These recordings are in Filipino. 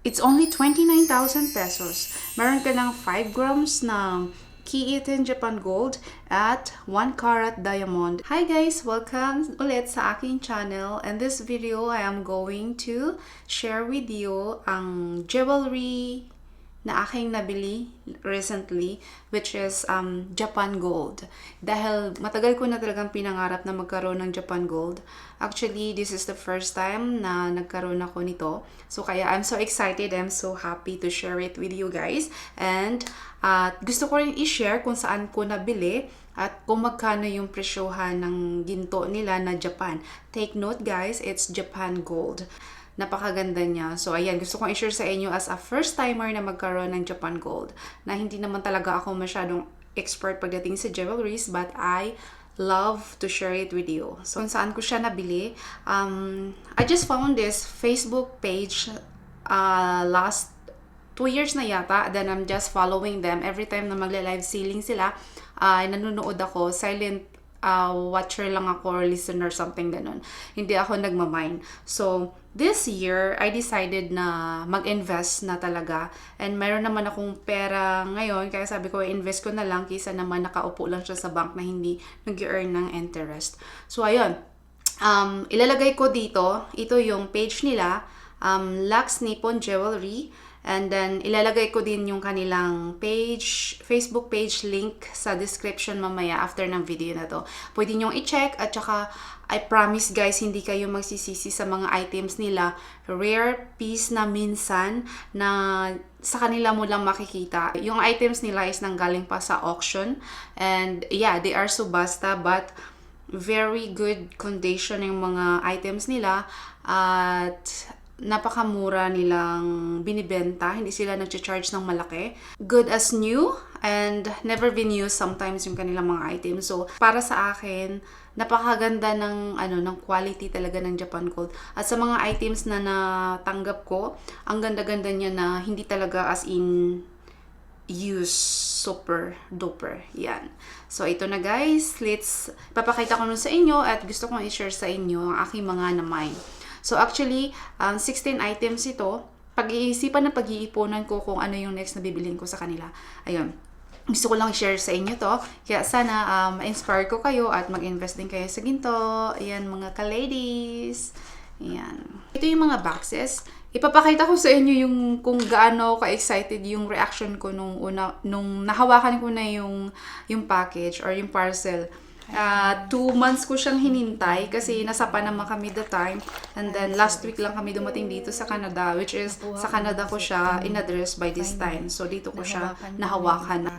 It's only 29,000 pesos. Meron ka ng 5 grams ng Kiiten Japan Gold at 1 carat diamond. Hi guys! Welcome ulit sa aking channel. In this video, I am going to share with you ang jewelry na aking nabili recently, which is Japan Gold. Dahil matagal ko na talagang pinangarap na magkaroon ng Japan Gold. Actually, this is the first time na nagkaroon ako nito. So kaya I'm so excited, I'm so happy to share it with you guys. And gusto ko rin i-share kung saan ko nabili at kung magkano yung presyohan ng ginto nila na Japan. Take note guys, it's Japan Gold. Napakaganda niya. So, ayan, gusto kong i-share sa inyo as a first timer na magkaroon ng Japan Gold. Na hindi naman talaga ako masyadong expert pagdating sa jewelries, but I love to share it with you. So, kung saan ko siya nabili, I just found this Facebook page last 2 years na yata. Then, I'm just following them. Every time na magla-live selling sila, nanonood ako, silent watcher lang ako or listener, something ganun. Hindi ako nagmamine. So, this year, I decided na mag-invest na talaga. And mayroon naman akong pera ngayon, kaya sabi ko, invest ko na lang kaysa naman nakaupo lang siya sa bank na hindi nag-earn ng interest. So, ayun. Ilalagay ko dito, ito yung page nila, Lux Nippon Jewelry. And then, ilalagay ko din yung kanilang page, Facebook page link sa description mamaya after ng video na to. Pwede nyong i-check at saka, I promise guys, hindi kayo magsisisi sa mga items nila. Rare piece na minsan na sa kanila mo lang makikita. Yung items nila is nanggaling pa sa auction. And yeah, they are subasta but very good condition yung mga items nila. At napakamura nilang binibenta. Hindi sila nag-charge ng malaki. Good as new and never been used sometimes yung kanilang mga items. So, para sa akin, napakaganda ng ng quality talaga ng Japan Gold. At sa mga items na natanggap ko, ang ganda-ganda niya na hindi talaga as in use super duper. Yan. So, ito na guys. Papakita ko nun sa inyo at gusto kong i-share sa inyo ang aking mga na-mine. So, actually, 16 items ito. Pag-iisipan na pag-iipunan ko kung ano yung next na bibilin ko sa kanila. Ayun. Gusto ko lang i-share sa inyo to. Kaya sana ma-inspire ko kayo at mag-invest din kayo sa ginto. Ayan, mga ka-ladies. Ayan. Ito yung mga boxes. Ipapakita ko sa inyo yung kung gaano ka-excited yung reaction ko nung nahawakan ko na yung package or yung parcel. 2 months ko siyang hinintay kasi nasa Panama kami the time. And then last week lang kami dumating dito sa Canada, which is sa Canada ko siya in-address by this time. So dito ko siya nahawakan.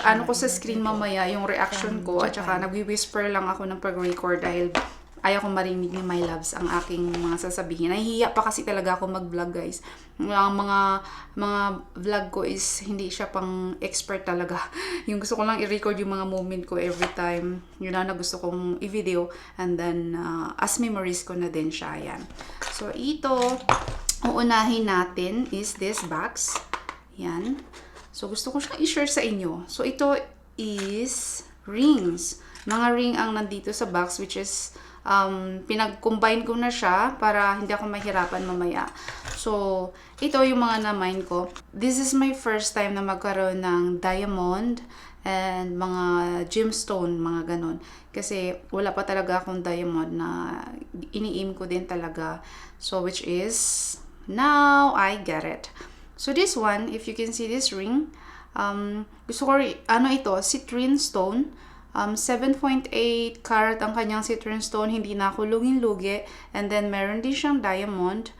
Ano ko sa screen mamaya yung reaction ko at saka nagwi-whisper lang ako ng pag-record dahil ayaw kong marinig ni my loves ang aking mga sasabihin. Nahihiya pa kasi talaga ako mag-vlog guys. Ang mga vlog ko is hindi siya pang expert talaga. Yung gusto ko lang i-record yung mga moment ko every time. Yun na gusto kong i-video. And then, as memories ko na din siya. Yan. So, ito, uunahin natin is this box. Yan. So, gusto ko siyang i-share sa inyo. So, ito is rings. Mga ring ang nandito sa box, which is pinag-combine ko na siya para hindi ako mahirapan mamaya. So, ito yung mga na-mine ko. This is my first time na magkaroon ng diamond and mga gemstone, mga ganon. Kasi wala pa talaga akong diamond na ini-aim ko din talaga. So, which is, now I get it. So, this one, if you can see this ring, gusto ko, ito, citrine stone. 7.8 carat ang kanyang citrine stone, hindi na ako lugin-lugi. And then, meron din siyang diamond.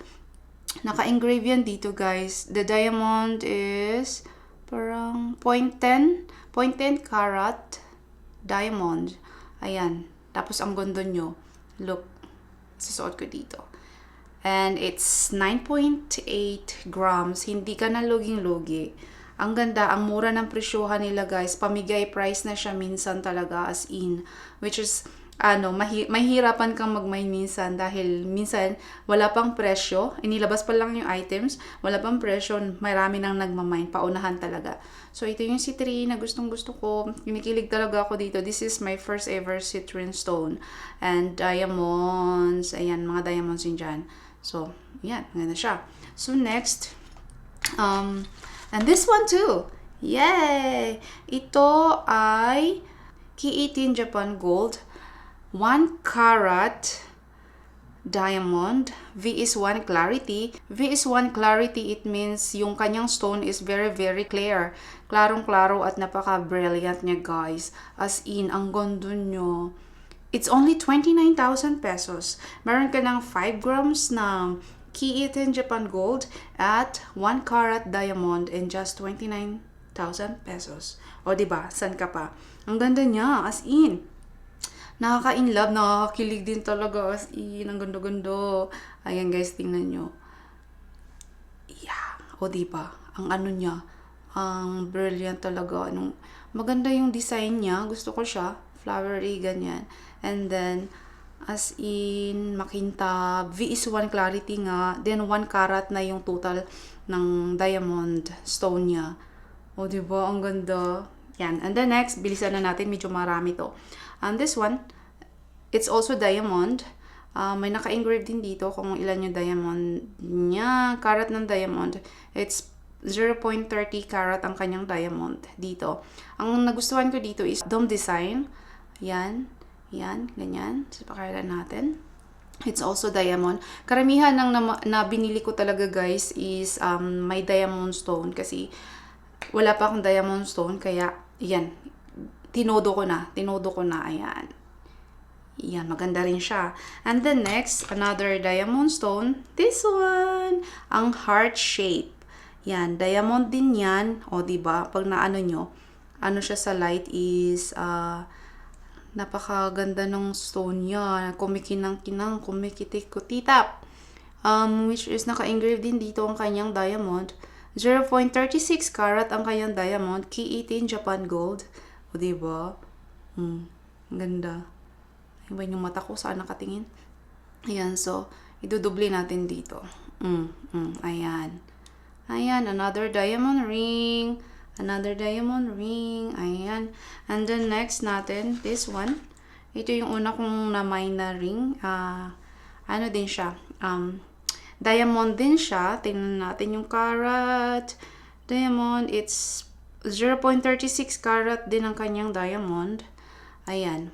Naka-engrave yan dito, guys. The diamond is parang 0.10 carat diamond. Ayan. Tapos, ang gondo nyo. Look. Susuot ko dito. And it's 9.8 grams. Hindi ka na luging-lugi. Ang ganda, ang mura ng presyohan nila guys. Pamigay price na siya minsan talaga as in. Which is, mahirapan kang mag-mine minsan dahil minsan wala pang presyo. Inilabas pa lang yung items. Wala pang presyo. Marami nang nagmamine. Paunahan talaga. So, ito yung citrine na gustong-gusto ko. Kinikilig talaga ako dito. This is my first ever citrine stone. And diamonds. Ayan, mga diamonds yun dyan. So, yan. Maganda siya. So, next, And this one too. Yay! Ito ay Ki-18 Japan Gold 1 carat diamond. V is 1 clarity. V is 1 clarity, it means yung kanyang stone is very very clear. Klarong-klaro at napaka-brilliant niya, guys. As in, ang ganda nyo. It's only 29,000 pesos. Meron ka ng 5 grams na Ki-18 Japan Gold at 1 carat diamond and just 29,000 pesos. O diba, san ka pa? Ang ganda niya, as in. Nakaka-inlove, nakakakilig din talaga, as in. Ang ganda-ganda. Ayan guys, tingnan nyo. Yeah. O diba, ang ano niya, ang brilliant talaga. Maganda yung design niya. Gusto ko siya. Flowery, ganyan. And then, as in, makintab. V is 1 clarity nga. Then, 1 carat na yung total ng diamond stone niya. O, diba? Ang ganda. Yan. And then next, bilisan na natin. Medyo marami to. And this one, it's also diamond. May naka-engrave din dito kung ilan yung diamond niya. Carat ng diamond. It's 0.30 carat ang kanyang diamond dito. Ang nagustuhan ko dito is dome design. Yan. Yan. Ganyan. So, pakailan natin. It's also diamond. Karamihan ng na binili ko talaga, guys, is may diamond stone. Kasi wala pa akong diamond stone. Kaya, yan. Tinodo ko na. Ayan. Yan. Maganda rin siya. And then next, another diamond stone. This one. Ang heart shape. Yan, diamond din yan. O, diba? Pag naano nyo, ano siya sa light is, napakaganda ng stone niya. Kumikinang-kinang, kumikitik-kutitap. Which is, naka-engrave din dito ang kanyang diamond. 0.36 carat ang kanyang diamond. Ki-18 Japan Gold. O, diba? Ganda. Iba yung mata ko, saan nakatingin? Ayan, so, idudubli natin dito. Ayan. Ayan, another diamond ring. Another diamond ring. Ayan. And then next natin, this one. Ito yung una kong na-mine na ring. Ano din siya? Diamond din siya. Tingnan natin yung carat. Diamond, it's 0.36 carat din ang kanyang diamond. Ayan.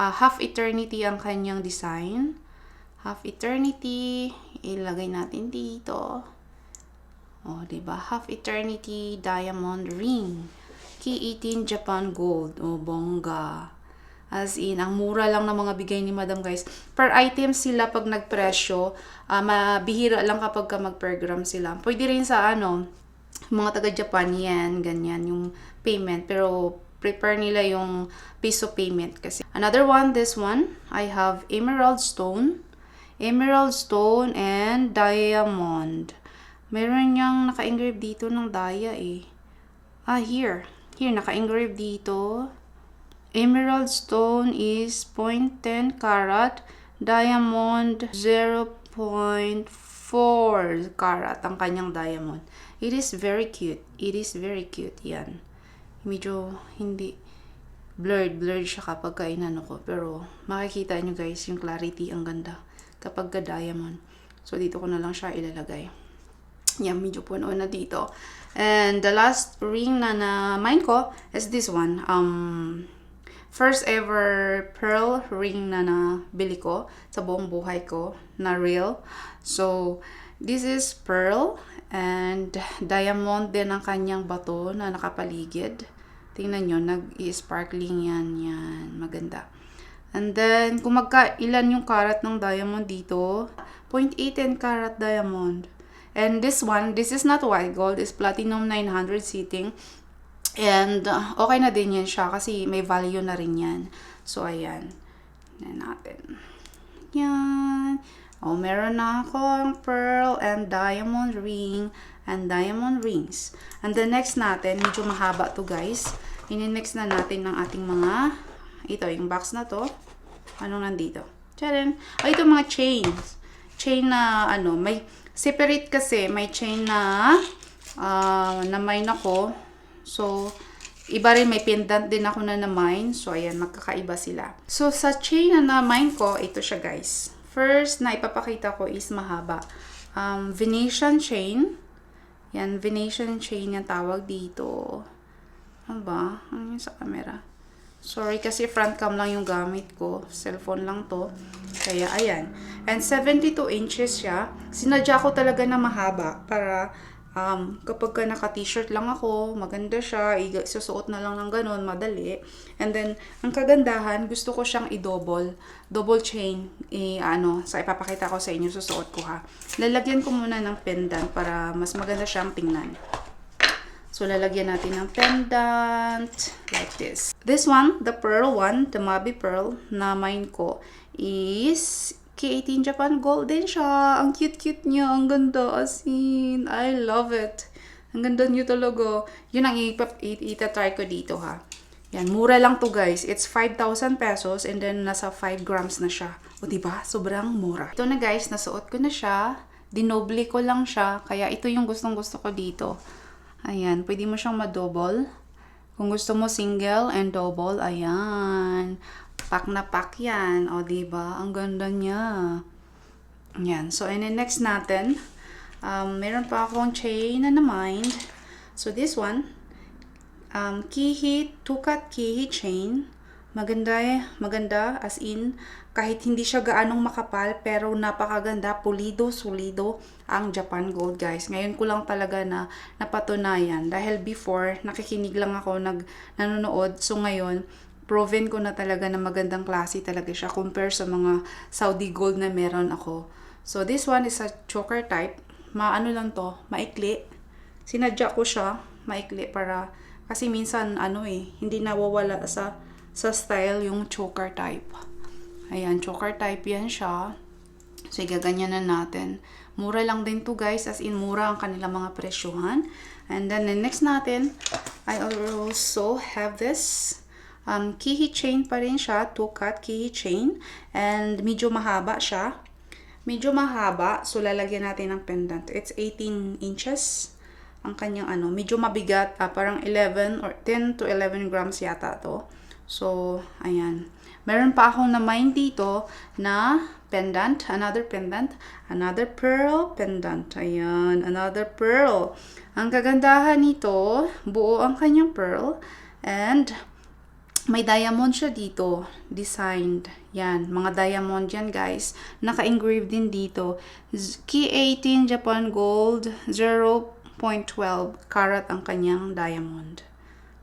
Half eternity ang kanyang design. Half eternity. Ilagay natin dito. O, diba? Half eternity diamond ring. Ki-18 Japan Gold. O, bongga. As in, ang mura lang ng mga bigay ni Madam, guys. Per item sila pag nagpresyo. Mabihira lang kapag ka mag-per gram sila. Pwede rin sa mga taga-Japan yan, ganyan, yung payment. Pero, prepare nila yung peso payment kasi. Another one, this one, I have emerald stone. Emerald stone and diamond. Meron niyang naka-engrave dito ng daya eh. Here. Here, naka-engrave dito. Emerald stone is 0.10 carat. Diamond, 0.4 carat ang kanyang diamond. It is very cute. It is very cute. Yan. Medyo hindi blurred siya kapag kainano ko. Pero makikita nyo, guys, yung clarity. Ang ganda kapag ka diamond. So, dito ko na lang siya ilalagay. Yan, medyo puno na dito. And the last ring na na-mine ko is this one. First ever pearl ring na nabili ko sa buong buhay ko na real. So, this is pearl and diamond din ang kanyang bato na nakapaligid. Tingnan nyo, nag-i-sparkling yan. Yan, maganda. And then, kung ilan yung karat ng diamond dito, 0.18 carat diamond. And this one, this is not white gold, is platinum 900 sitting. And okay na din yan siya kasi may value na rin yan. So, ayan. Yan natin. Yan. O, meron na akong pearl and diamond ring and diamond rings. And the next natin, medyo mahaba to, guys. Ini-next na natin ng ating mga, ito, yung box na to. Anong nandito? Tcharan! O, ito mga chains. Chain na, may separate kasi, may chain na na-mine ako. So, iba rin, may pendant din ako na na-mine. So, ayan, magkakaiba sila. So, sa chain na na-mine ko, ito siya, guys. First na ipapakita ko is mahaba. Venetian chain. Yan, Venetian chain yung tawag dito. Ano ba? Ano yung sa camera? Sorry, kasi front cam lang yung gamit ko. Cellphone lang to. Kaya, ayan. And 72 inches siya. Sinadya ko talaga na mahaba para kapag ka naka-t-shirt lang ako, maganda siya. Isusuot na lang ng ganun, madali. And then, ang kagandahan, gusto ko siyang i-double. Double chain. Ipapakita ko sa inyo, susuot ko ha. Lalagyan ko muna ng pendant para mas maganda siyang tingnan. So, lalagyan natin ng pendant like this. This one, the pearl one, the Mabi Pearl na mine ko is K18 Japan Gold din siya. Ang cute-cute niya. Ang ganda. As in, I love it. Ang ganda niyo talaga. Yun ang itatry ko dito ha. Yan, mura lang to guys. It's 5,000 pesos and then nasa 5 grams na siya. O diba? Sobrang mura. Ito na guys, nasuot ko na siya. Dinoble ko lang siya. Kaya ito yung gustong-gusto ko dito. Ayan, pwede mo siyang ma-double. Kung gusto mo single and double, ayan. Pack na pack yan. O, diba? Ang ganda niya. Ayan. So, and then next natin, meron pa akong chain na na-mind. So, this one, Kihi, two-cut Kihi chain. Maganda, as in, kahit hindi siya gaanong makapal, pero napakaganda, pulido, solido ang Japan Gold, guys. Ngayon ko lang talaga na napatunayan. Dahil before, nakikinig lang ako, nanonood. So ngayon, proven ko na talaga na magandang klase talaga siya compare sa mga Saudi Gold na meron ako. So this one is a choker type. Maano lang to, maikli. Sinadya ko siya, maikli para, kasi minsan, hindi nawawala sa style yung choker type. Ayan, choker type yan siya. So, gaganyan na natin. Mura lang din to guys. As in, mura ang kanilang mga presyuhan. And then, the next natin, I also have this Kihi chain pa rin siya. Two-cut Kihi chain. And medyo mahaba siya. Medyo mahaba. So, lalagyan natin ng pendant. It's 18 inches. Ang kanyang medyo mabigat. Parang 11 or 10 to 11 grams yata to. So, ayan. Meron pa akong na-mine dito na pendant, another pearl pendant. Ayan, another pearl. Ang kagandahan nito, buo ang kanyang pearl and may diamond siya dito, designed. Yan, mga diamond yan guys. Naka-engrave din dito. K18 Japan Gold 0.12 karat ang kanyang diamond.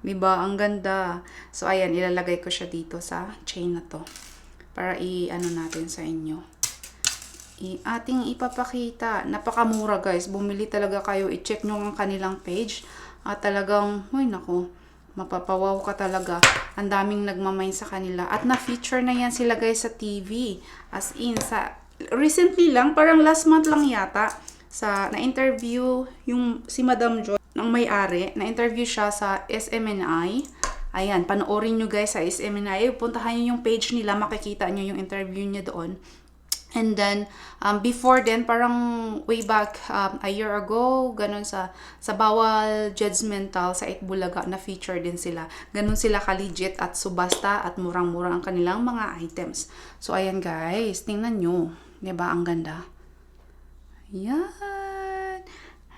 Diba? Ang ganda. So, ayan, ilalagay ko siya dito sa chain na to. Para natin sa inyo. Ating ipapakita. Napakamura guys. Bumili talaga kayo. I-check nyo ang kanilang page. At talagang, naku, mapapawaw ka talaga. Ang daming nagmamine sa kanila. At na-feature na yan sila guys sa TV. As in, recently lang, parang last month lang yata, na-interview yung si Madam Joy, ng may-ari, na-interview siya sa SMNI. Ayan, panoorin nyo guys sa SMNI. Puntahan nyo yung page nila, makikita nyo yung interview niya doon. And then, before then, parang way back a year ago, ganun sa Bawal Judgmental sa Itbulaga, na feature din sila. Ganun sila ka-legit at subasta at murang-mura ang kanilang mga items. So, ayan guys, tingnan nyo. Diba? Ang ganda. Yan.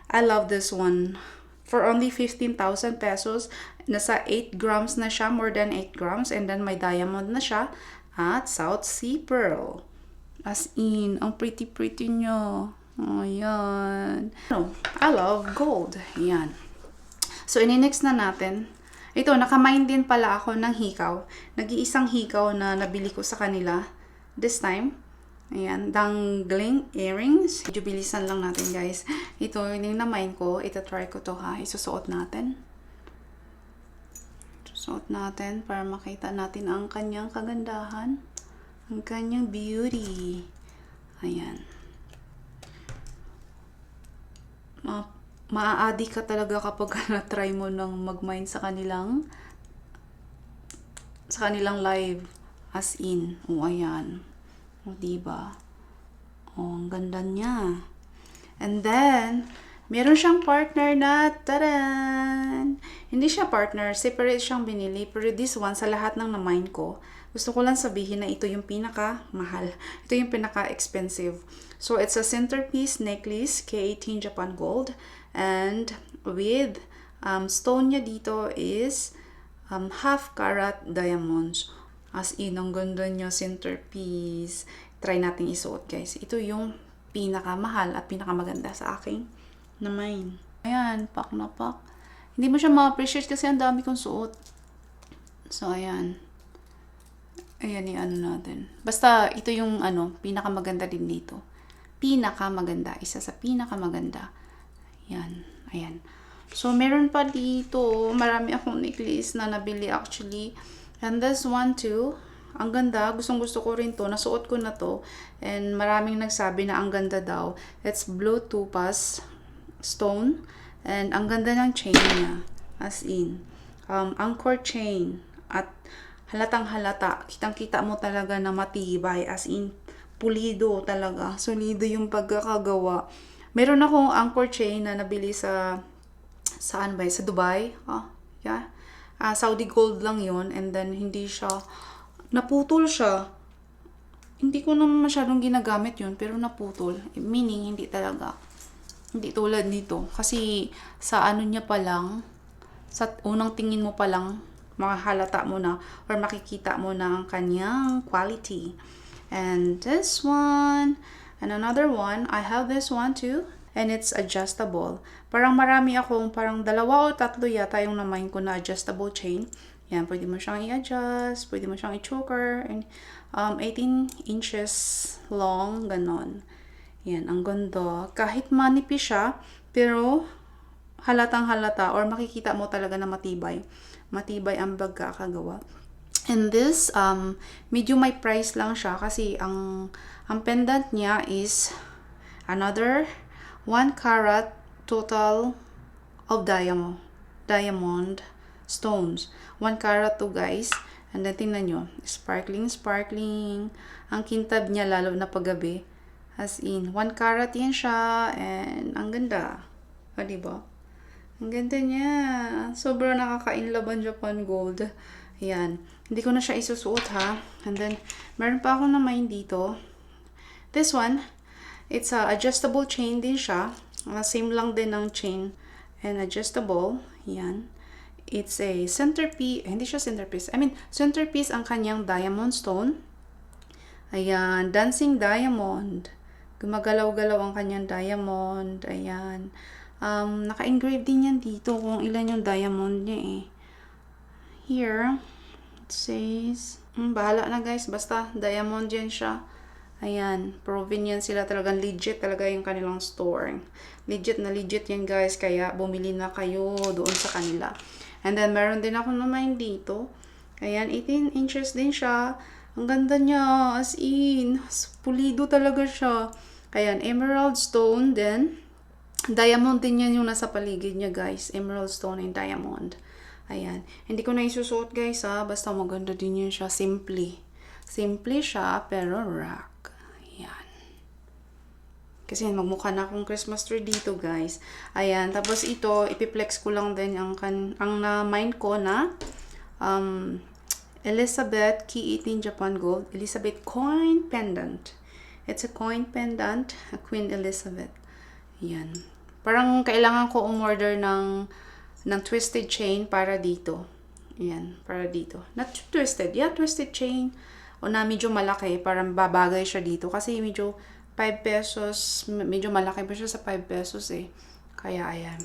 I love this one. For only 15,000 pesos, nasa 8 grams na siya, more than 8 grams. And then, may diamond na siya at South Sea Pearl. As in, ang pretty-pretty niya. Ayan. I love gold. Ayan. So, ini-next na natin. Ito, nakamine din pala ako ng hikaw. Nag-iisang hikaw na nabili ko sa kanila. This time. Ayan, dangling earrings. Medyo bilisan lang natin guys. Ito, yung na-mine ko. Ito-try ko to ha. Isusuot natin. Isusuot natin para makita natin ang kanyang kagandahan. Ang kanyang beauty. Ayan. Maa-addi ka talaga kapag na-try mo nang mag-mine sa kanilang live. As in. O, ayan. O, diba? O, ang ganda niya. And then, meron siyang partner na, taran! Hindi siya partner, separate siyang binili. Pero this one, sa lahat ng na-mine ko, gusto ko lang sabihin na ito yung pinaka-mahal. Ito yung pinaka-expensive. So, it's a centerpiece necklace, K18 Japan Gold. And with stone niya dito is half carat diamonds. As in, ang ganda niya, centerpiece. Try natin isuot, guys. Ito yung pinakamahal at pinakamaganda sa aking na mine. Ayan, pak na pak. Hindi mo siya ma-appreciate kasi ang dami kong suot. So, ayan. Ayan yung ano natin. Basta, ito yung pinakamaganda din dito. Pinakamaganda. Isa sa pinakamaganda. Ayan. Ayan. So, meron pa dito. Marami akong necklace na nabili actually. And this one too. Ang ganda. Gustong-gusto ko rin to. Nasuot ko na to. And maraming nagsabi na ang ganda daw. It's blue topaz stone. And ang ganda ng chain niya. As in. Anchor chain. At halatang halata. Kitang-kita mo talaga na matibay. As in, pulido talaga. Solido yung pagkakagawa. Meron akong anchor chain na nabili sa saan ba? Sa Dubai. Yeah. Saudi gold lang yon, and then hindi siya, naputol siya. Hindi ko naman masyadong ginagamit yun, pero naputol. Meaning, hindi talaga. Hindi tulad dito. Kasi sa ano niya pa lang, sa unang tingin mo pa lang, makahalata mo na or makikita mo na ang kanyang quality. And this one, and another one, I have this one too. And it's adjustable. Parang marami akong, parang 2 o 3 yata yung namain ko na adjustable chain. Yan, pwede mo siyang i-adjust, pwede mo siyang i-choker, and 18 inches long, ganon. Yan, ang ganda. Kahit manipis siya, pero halatang halata, or makikita mo talaga na matibay. Matibay ang pagkakagawa. And this, medyo may price lang siya, kasi ang pendant niya is another 1 carat total of diamond stones. 1 carat to, guys. And then, tingnan nyo. Sparkling, sparkling. Ang kintab niya, lalo na paggabi. As in, 1 carat yan siya. And, ang ganda. Diba? Ang ganda niya. Sobrang nakaka-inlove ang Japan Gold. Ayan. Hindi ko na siya isusuot, ha. And then, meron pa ako na main dito. This one, it's a adjustable chain din siya. Same lang din ng chain and adjustable. Yan. It's a centerpiece. Hindi siya centerpiece. Centerpiece ang kanyang diamond stone. Ayan. Dancing diamond. Gumagalaw-galaw ang kanyang diamond. Ayan. Naka-engrave din yan dito kung ilan yung diamond niya eh. Here, it says, bahala na guys. Basta diamond yan siya. Ayan, proven yan sila, talagang legit talaga yung kanilang store. Legit na legit yan guys, kaya bumili na kayo doon sa kanila. And then, meron din ako naman dito. Ayan, 18 inches din siya. Ang ganda niya, as in, pulido talaga siya. Ayan, emerald stone din. Diamond din yan yung nasa paligid niya guys. Emerald stone and diamond. Ayan, hindi ko na isusuot guys ha, basta maganda din yan siya, simply. Simple siya, pero rock. Kasi magmukha na akong Christmas tree dito, guys. Ayan. Tapos ito, ipiplex ko lang din ang na-mine ko na Elizabeth Key 18 Japan Gold. Elizabeth coin pendant. It's a coin pendant. Queen Elizabeth. Ayan. Parang kailangan ko umorder ng twisted chain para dito. Ayan. Para dito. Not twisted. Yeah, twisted chain. O na medyo malaki. Parang babagay siya dito. Kasi medyo 5 pesos, medyo malaki pa siya sa 5 pesos eh. Kaya ayan.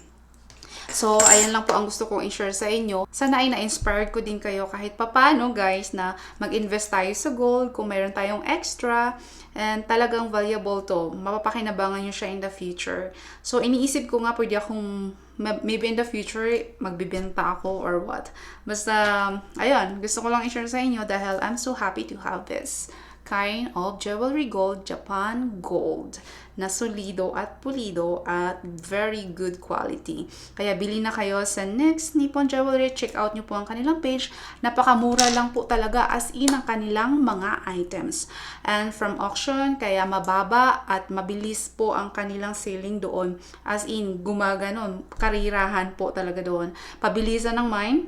So, ayan lang po ang gusto kong i-share sa inyo. Sana ay na-inspired ko din kayo kahit papano guys na mag-invest tayo sa gold kung mayroon tayong extra and talagang valuable to. Mapapakinabangan nyo siya in the future. So, iniisip ko nga pwede akong maybe in the future magbibenta ako or what. Basta, ayun, gusto ko lang i-share sa inyo dahil I'm so happy to have this kind of jewelry gold, Japan Gold, na solido at pulido at very good quality. Kaya bili na kayo sa Next Nippon Jewelry. Check out nyo po ang kanilang page. Napakamura lang po talaga as in ang kanilang mga items. And from auction, kaya mababa at mabilis po ang kanilang selling doon. As in, gumaganon, karirahan po talaga doon. Pabilisan ng mine.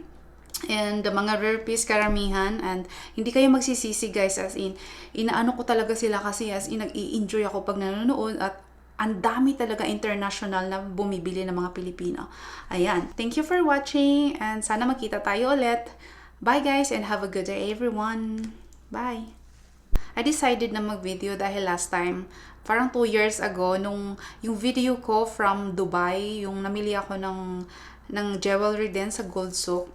And mga rare piece karamihan, and hindi kayo magsisisi guys, as in inaano ko talaga sila kasi as in nag-i-enjoy ako pag nanonood at ang dami talaga international na bumibili ng mga Pilipino. Ayan. Thank you for watching and sana makita tayo ulit. Bye guys and have a good day everyone. Bye! I decided na mag-video dahil last time, parang 2 years ago, nung yung video ko from Dubai, yung namili ako ng jewelry din sa Gold Souk,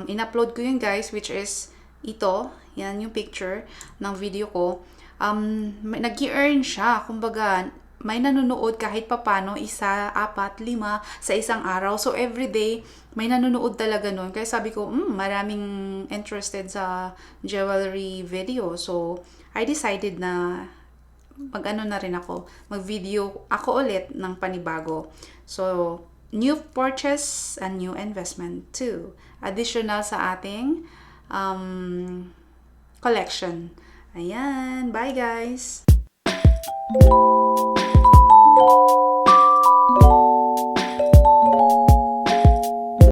in-upload ko yun guys, which is ito, yan yung picture ng video ko. Nag-earn siya, kumbaga, may nanonood kahit papano, 1, 4, 5 sa isang araw. So, everyday, may nanonood talaga nun. Kaya sabi ko, maraming interested sa jewelry video. So, I decided na mag-ano na rin ako, mag-video ako ulit ng panibago. So, new purchase and new investment too. Additional sa ating collection. Ayan. Bye guys!